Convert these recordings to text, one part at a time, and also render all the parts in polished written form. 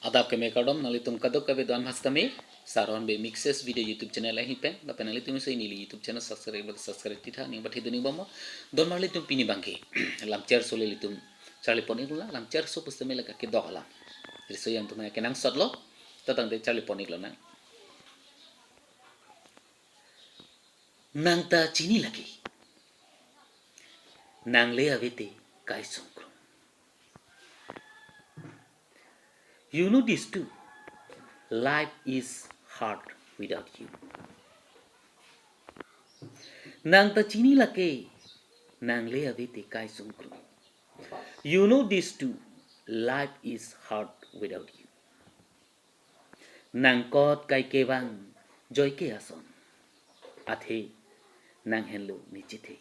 Adab ke mekadom nalitum kadok kabe doan hastami Rohon Bey mixes video YouTube channel hi pen ba penalitum sei nili YouTube channel subscribe titha ning bathi duni bomo don malitum pini bangke lam chair sole litum charli poni lula lam chair so puste mela ka ke dohla riso yang tumaya kenang sotlo tatang de charli poni lo na nangta chini lake nangle avete kai sungkrung. You know this too. Life is hard without you. Nangta chini lake nangle avete kai sungkrung. You know this too. Life is hard without you. Nangkot kai kewang joy ke ason. Athe nang henlo nichite.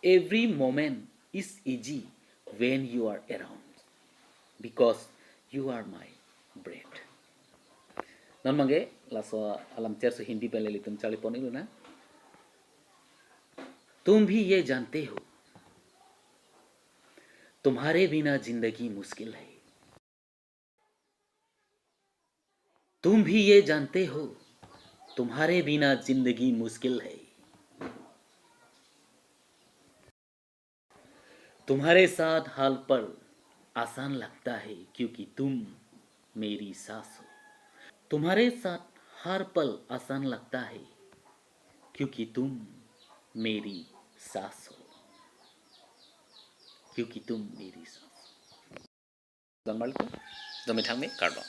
Every moment is easy when you are around because you are my bread. Non mange laso alam chair से हिंदी पहले ली तुम चाली पौनी लो ना तुम भी ये जानते हो तुम्हारे बिना जिंदगी मुश्किल है तुम भी ये जानते हो तुम्हारे बिना जिंदगी मुश्किल है तुम्हारे साथ हाल पर आसान लगता है क्योंकि तुम मेरी सास हो तुम्हारे साथ हर पल आसान लगता है क्योंकि तुम मेरी सास हो क्योंकि तुम मेरी सास हो दो मिठांग में काटो